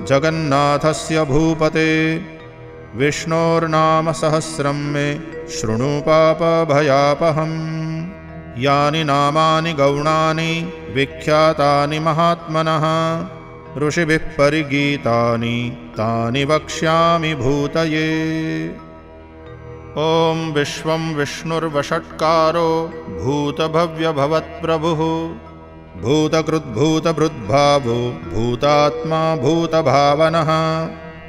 जगन्नाथस्य भूपते। विष्णोर्नाम सहस्रं मे शृणु पापभयापहम्। यानि नामानि गौणानि विख्यातानि महात्मनः ऋषिभिः परिगीतानि तानि वक्ष्यामि भूतये। ॐ विश्वं विष्णुर्वषट्कारो भूतभव्यभवत्प्रभुः भूतकृद्भूतभृद्भावो भूतात्मा भूतभावनः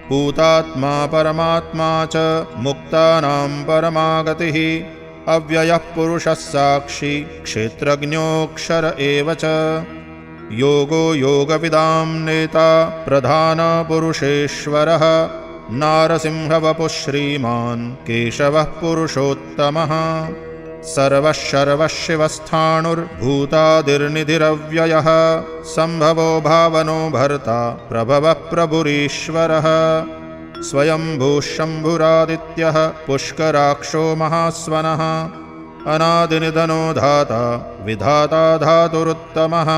भूतात्मा परमात्मा च मुक्तानां परमागतिः अव्ययः पुरुषः साक्षी क्षेत्रज्ञोऽक्षर एव च योगो योगविदां नेता प्रधानपुरुषेश्वरः नारसिंहवपुः श्रीमान् केशवः पुरुषोत्तमः सर्वः सर्वः शिवस्थाणुर्भूतादिर्निधिरव्ययः सम्भवो भावनो भर्ता प्रभवः प्रभुरीश्वरः स्वयंभूः शम्भुरादित्यः पुष्कराक्षो महास्वनः अनादिनिधनो धाता विधाता धातुरुत्तमः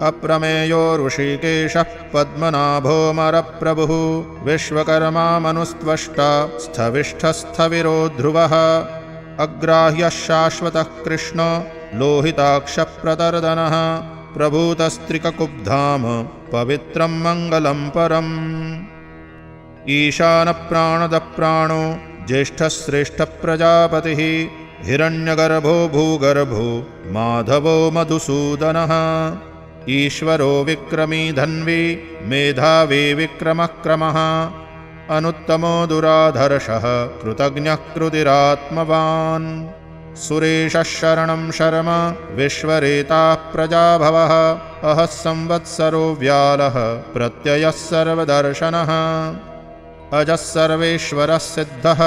अप्रमेयो ऋषिकेशः पद्मनाभोऽमरप्रभुः विश्वकर्मा मनुस्त्वष्टा स्थविष्ठस्थविरो ध्रुवः अग्राह्यः शाश्वतः कृष्णो लोहिताक्षप्रतर्दनः प्रभूतस्त्रिककुब्धाम पवित्रं मङ्गलं परम् ईशानप्राणदप्राणो ज्येष्ठश्रेष्ठप्रजापतिः हिरण्यगर्भो भूगर्भो माधवो मधुसूदनः ईश्वरो विक्रमी धन्वी मेधावी विक्रमः क्रमः अनुत्तमो दुराधर्षः कृतज्ञः कृतिरात्मवान् सुरेशः शरणं शर्म विश्वरेताः प्रजाभवः अहः संवत्सरो व्यालः प्रत्ययः सर्वदर्शनः अजः सर्वेश्वरः सिद्धः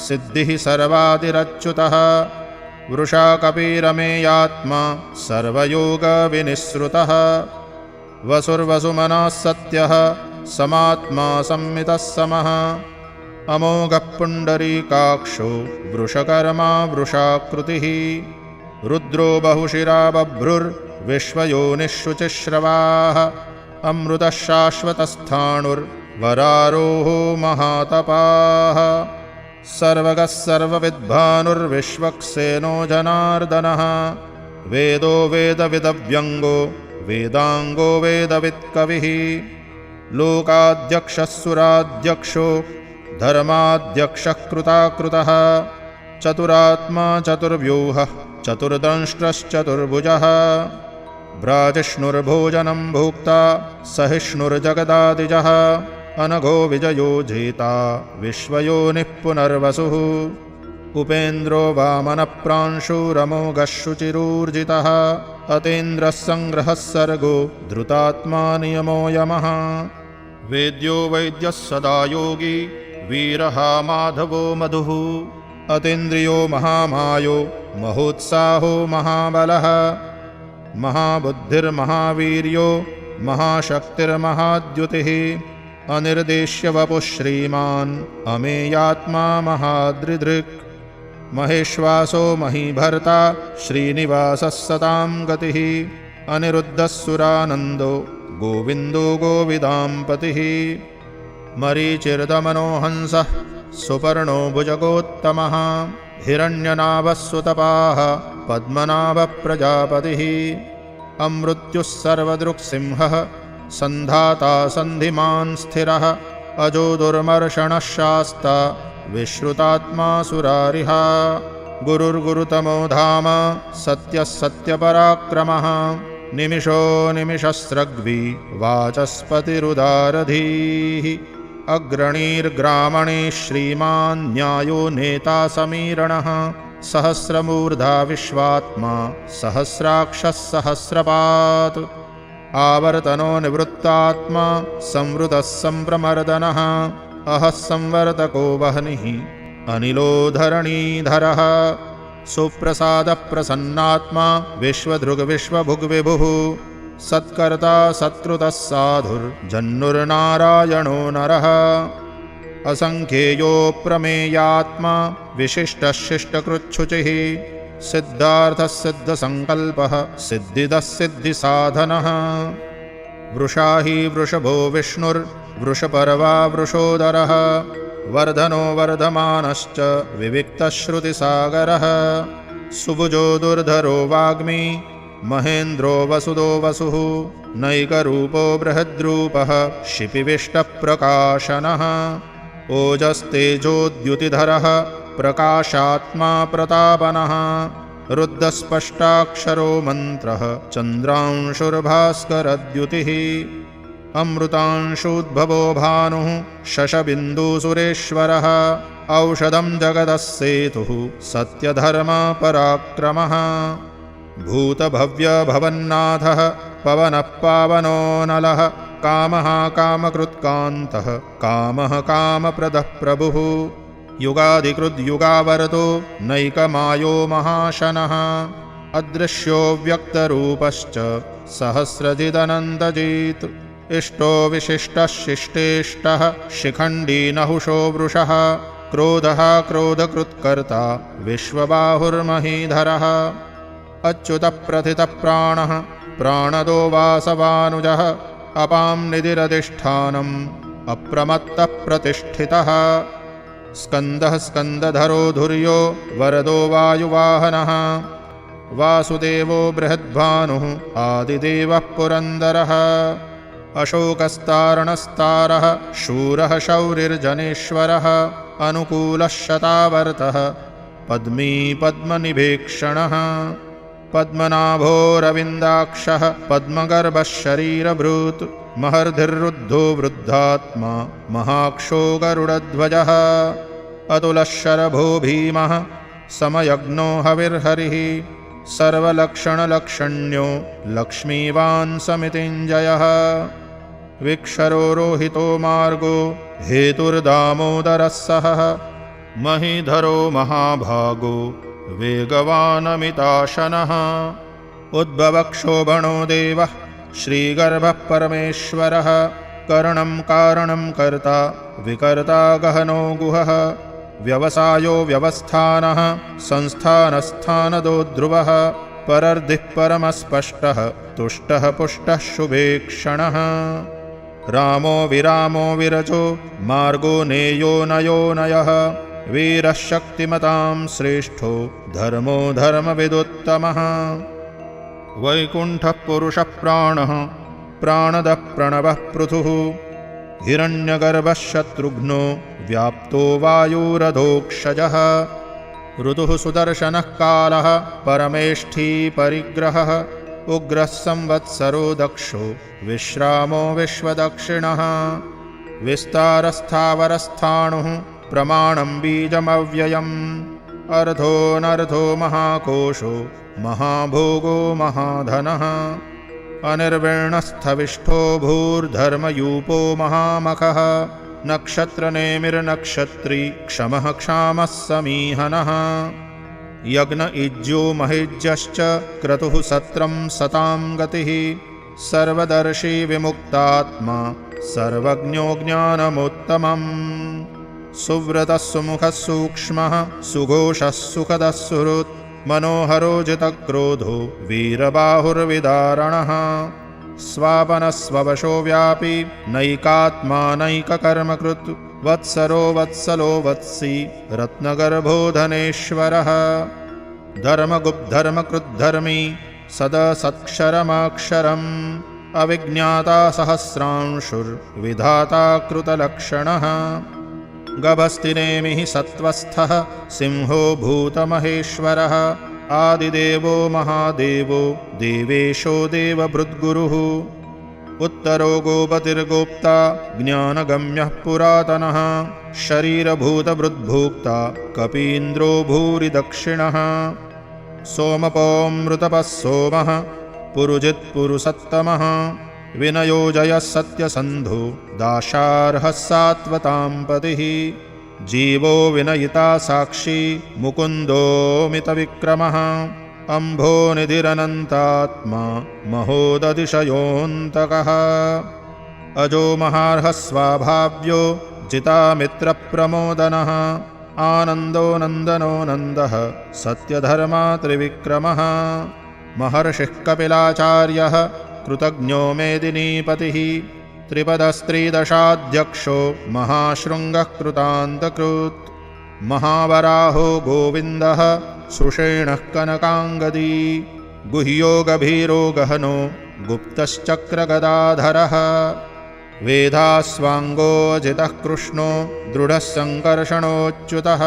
सिद्धिः सर्वादिरच्युतः वृषा कपिरमेयात्मा सर्वयोगविनिःसृतः वसुर्वसुमनः सत्यः समात्मा संमितः समः अमोघः पुण्डरीकाक्षो वृषकर्मा वृषाकृतिः रुद्रो बहुशिरा बभ्रुर्विश्वयोनिःशुचिश्रवाः अमृतः शाश्वतस्थाणुर्वरारोहो महातपाः सर्वगः सर्वविद्भानुर्विश्वक्सेनो जनार्दनः वेदो वेदविदव्यङ्गो वेदाङ्गो वेदवित्कविः लोकाध्यक्षः सुराध्यक्षो धर्माध्यक्षः कृताकृतः चतुरात्मा चतुर्व्यूहः चतुर्दंष्ट्रश्चतुर्भुजः भ्राजिष्णुर्भोजनं भोक्ता सहिष्णुर्जगदादिजः अनघो विजयो जेता विश्वयोनिः पुनर्वसुः उपेन्द्रो वामनप्रांशुरमोघः शुचिरूर्जितः अतीन्द्रः सङ्ग्रहः सर्गो धृतात्मा नियमो यमः वेद्यो वैद्यः सदा योगी वीरः माधवो मधुः अतीन्द्रियो महामायो महोत्साहो महाबलः महाबुद्धिर्महावीर्यो महाशक्तिर्महाद्युतिः अनिर्देश्य वपुः श्रीमान् अमेयात्मा महादृदृक् महेश्वासो महीभर्ता श्रीनिवासः सतां गतिः अनिरुद्धः सुरानन्दो गोविन्दो गोविदाम्पतिः मरीचिर्दमनो हंसः सुपर्णो भुजगोत्तमः हिरण्यनाभः सुतपाः पद्मनाभप्रजापतिः अमृत्युः सर्वदृक्सिंहः सन्धाता सन्धिमान् स्थिरः अजो दुर्मर्षणः शास्ता विश्रुतात्मा सुरारिः गुरुर्गुरुतमो धाम सत्यः सत्यपराक्रमः निमिषो निमिषस्रग्वी वाचस्पतिरुदारधीः अग्रणीर्ग्रामणे श्रीमान् न्यायो नेता समीरणः सहस्रमूर्धा विश्वात्मा सहस्राक्षः सहस्रपात् आवर्तनो निवृत्तात्मा संवृतः सम्प्रमर्दनः अहः संवर्तको वह्निः अनिलो धरणीधरः सुप्रसादप्रसन्नात्मा विश्वधृग्विश्वभुग्विभुः सत्कर्ता सत्कृतः साधुर्जन्नुर्नारायणो नरः असङ्ख्येयो प्रमेयात्मा विशिष्टः शिष्टकृच्छुचिः सिद्धार्थः सिद्धसङ्कल्पः सिद्धिदः सिद्धिसाधनः वृषा हि वृषभो विष्णुर्वृषपर्वा वृषोदरः वर्धनो वर्धमानश्च विविक्तश्रुतिसागरः सुभुजो दुर्धरो वाग्मी महेन्द्रो वसुदो वसुः नैकरूपो बृहद्रूपः शिपिविष्टप्रकाशनः ओजस्तेजोद्युतिधरः प्रकाशात्मा प्रतापनः रुद्धस्पष्टाक्षरो मन्त्रः चन्द्रांशुर्भास्करद्युतिः अमृतांशुद्भवो भानुः शशबिन्दुसुरेश्वरः औषधं जगतः सेतुः सत्यधर्मपराक्रमः भूतभव्यभवन्नाथः पवनः पावनो नलः कामः कामकृत्कान्तः कामः कामप्रदः प्रभुः युगादिकृद्युगावरतो नैकमायो महाशनः अदृश्यो व्यक्तरूपश्च सहस्रजिदनन्दजित् इष्टो विशिष्टः शिष्टेष्टः शिखण्डी नहुषो वृषः क्रोधः क्रोधकृत्कर्ता विश्वबाहुर्महीधरः अच्युतप्रथितः प्राणः प्राणदो वासवानुजः अपां निधिरधिष्ठानम् अप्रमत्तः प्रतिष्ठितः स्कन्दः स्कन्दधरो धुर्यो वरदो वायुवाहनः वासुदेवो बृहद्भानुः आदिदेवः पुरन्दरः अशोकस्तारणस्तारः शूरः शौरिर्जनेश्वरः अनुकूलः शतावर्तः पद्मी पद्मनिभीक्षणः पद्मनाभोरविन्दाक्षः पद्मगर्भः शरीरभृत् महर्धिर्रुद्धो वृद्धात्मा महाक्षो गरुडध्वजः अतुलः शरभो भीमः समयज्ञो हविर्हरिः सर्वलक्षणलक्षण्यो लक्ष्मीवान् समितिञ्जयः विक्षरो रोहितो मार्गो हेतुर्दामोदरः सहः महीधरो महाभागो वेगवानमिताशनः उद्भवक्षोभणो देवः श्रीगर्भः परमेश्वरः करणं कारणं कर्ता विकर्ता गहनो गुहः व्यवसायो व्यवस्थानः संस्थानस्थानदो ध्रुवः परर्धिः परमस्पष्टः तुष्टः पुष्टः शुभेक्षणः रामो विरामो विरजो मार्गो नेयो नयो नयः वीरः शक्तिमतां श्रेष्ठो धर्मो धर्मविदुत्तमः वैकुण्ठः पुरुषः प्राणः प्राणदः प्रणवः पृथुः हिरण्यगर्भः शत्रुघ्नो व्याप्तो वायुरधोक्षजः ऋतुः सुदर्शनः कालः परमेष्ठी परिग्रहः उग्रः संवत्सरो दक्षो विश्रामो विश्वदक्षिणः विस्तारस्थावरस्थाणुः प्रमाणं बीजमव्ययम् अर्धोऽनर्धो महाकोशो महाभोगो महाधनः अनिर्विण्णस्थविष्ठो भूर्धर्मयूपो महामखः नक्षत्रनेमिर्नक्षत्री क्षमः क्षामः समीहनः यज्ञ इज्यो महेज्यश्च क्रतुः सत्रं सतां गतिः सर्वदर्शी विमुक्तात्मा सर्वज्ञो ज्ञानमुत्तमम् सुव्रतः सुमुखः सूक्ष्मः सुघोषः सुखदः सुहृत् मनोहरो जितक्रोधो वीरबाहुर्विदारणः स्वापनस्ववशो व्यापी नैकात्मा नैककर्मकृत् वत्सरो वत्सलो वत्सी रत्नगर्भो धनेश्वरः धर्मगुप्धर्मकृद्धर्मी सदसत्क्षरमाक्षरम् अविज्ञाता सहस्रांशुर्विधाता कृतलक्षणः गभस्तिनेमिः सत्त्वस्थः सिंहो भूतमहेश्वरः आदिदेवो महादेवो देवेशो देवभृद्गुरुः उत्तरो गोपतिर्गोप्ता ज्ञानगम्यः पुरातनः शरीरभूतभृद्भोक्ता कपीन्द्रो भूरि दक्षिणः सोमपोऽमृतपः सोमः पुरुजित्पुरुसत्तमः विनयो जयः सत्यसन्धो दाशार्हः सात्वतां पतिः जीवो विनयिता साक्षी मुकुन्दोऽमितविक्रमः अम्भोनिधिरनन्तात्मा महोदतिशयोऽन्तकः अजो महार्हः स्वाभाव्यो जितामित्रप्रमोदनः आनन्दो नन्दनो नन्दः सत्यधर्मा त्रिविक्रमः महर्षिः कपिलाचार्यः कृतज्ञो मेदिनीपतिः त्रिपदस्त्रिदशाध्यक्षो महाशृङ्गः कृतान्तकृत् महावराहो गोविन्दः सुषेणः कनकाङ्गदी गुह्यो गभीरो गहनो गुप्तश्चक्रगदाधरः वेदास्वाङ्गोऽजितः कृष्णो दृढः सङ्कर्षणोच्युतः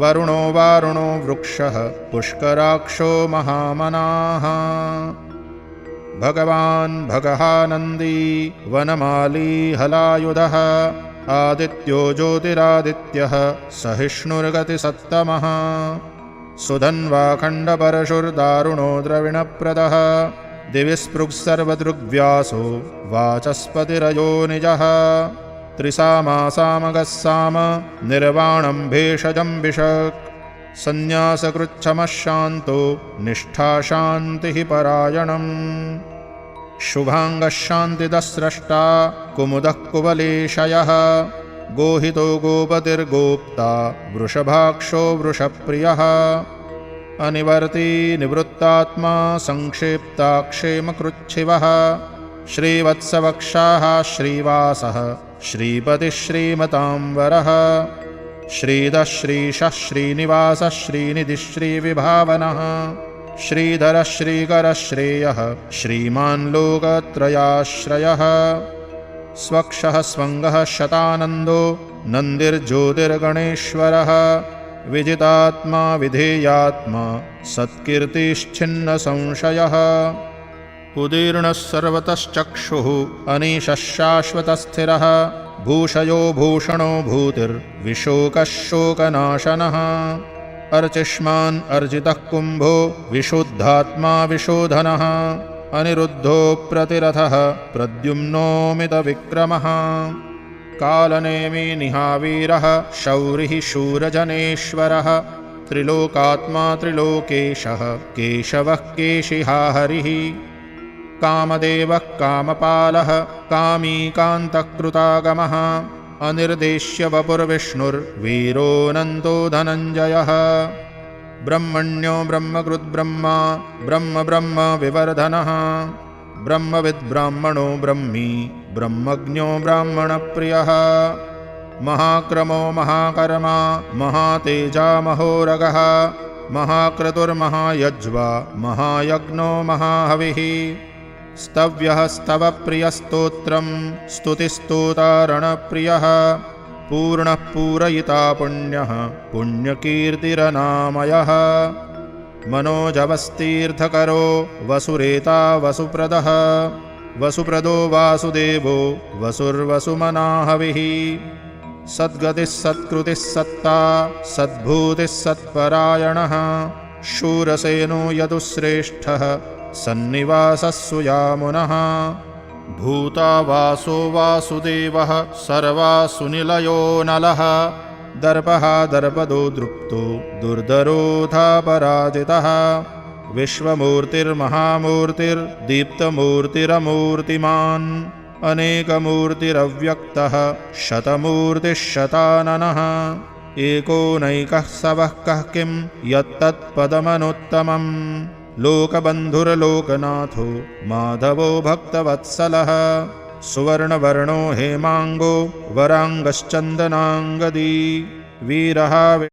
वरुणो वारुणो वृक्षः पुष्कराक्षो महामनाः भगवान् भगहानन्दी वनमाली हलायुधः आदित्यो ज्योतिरादित्यः सहिष्णुर्गतिसत्तमः सुधन्वाखण्डपरशुर्दारुणो द्रविणप्रदः दिवि स्पृक्सर्वदृग्व्यासो वाचस्पतिरयो निजः त्रिसामासामगः साम निर्वाणं भेषजं विशक् सन्न्यासकृच्छमः शान्तो निष्ठाशान्तिः परायणम् शुभाङ्गः शान्तिदस्रष्टा कुमुदः कुवलेशयः गोहितो गोपतिर्गोप्ता वृषभाक्षो वृषप्रियः अनिवर्ती निवृत्तात्मा संक्षेप्ताक्षेमकृच्छिवः श्रीवत्सवक्षाः श्रीवासः श्रीपतिः श्रीमताम्बरः श्रीधः श्रीशः श्रीनिवासः श्रीनिधिः श्रीविभावनः श्रीधरः श्रीकरः श्रेयः श्रीमान् लोकत्रयाश्रयः स्वक्षः स्वङ्गः शतानन्दो नन्दिर्ज्योतिर्गणेश्वरः विजितात्मा विधेयात्मा सत्कीर्तिश्छिन्नसंशयः उदीर्णः सर्वतश्चक्षुः अनीशः शाश्वतस्थिरः भूषयो भूषणो भूतिर्विशोकः शोकनाशनः अर्चिष्मान् अर्जितः कुम्भो विशुद्धात्मा विशोधनः अनिरुद्धो प्रतिरथः प्रद्युम्नोमितविक्रमः कालनेमी निहावीरः शौरिः शूरजनेश्वरः त्रिलोकात्मा त्रिलोकेशः केशवः केशिहा हरिः कामदेवः कामपालः कामीकान्तकृतागमः अनिर्देश्य वपुर्विष्णुर्वीरोऽनन्तो धनञ्जयः ब्रह्मण्यो ब्रह्मकृद्ब्रह्मा ब्रह्म ब्रह्म विवर्धनः ब्रह्मविद्ब्राह्मणो ब्रह्मी ब्रह्मज्ञो ब्राह्मणप्रियः महाक्रमो महाकर्मा महातेजा महोरगः महाक्रतुर्महायज्वा महायज्ञो महाहविः स्तव्यः स्तवप्रियस्तोत्रं स्तुतिस्तोतारणप्रियः पूर्णः पूरयिता पुण्यः पुण्यकीर्तिरनामयः मनोजवस्तीर्थकरो वसुरेता वसुप्रदः वसुप्रदो वासुदेवो वसुर्वसुमनाहविः सद्गतिः सत्कृतिः सत्ता सद्भूतिः सत्परायणः शूरसेनो यदुश्रेष्ठः सन्निवासः सुयामुनः भूता वासो वासुदेवः सर्वासुनिलयो नलः दर्पः दर्पदो दृप्तो दुर्धरोऽथापराजितः विश्वमूर्तिर्महामूर्तिर्दीप्तमूर्तिरमूर्तिमान् अनेकमूर्तिरव्यक्तः शतमूर्तिः शताननः एकोनैकः सवः कः किं यत्तत्पदमनुत्तमम् लोकबन्धुर्लोकनाथो माधवो भक्तवत्सलः सुवर्णवर्णो हेमाङ्गो वराङ्गश्चन्दनाङ्गदी वीरः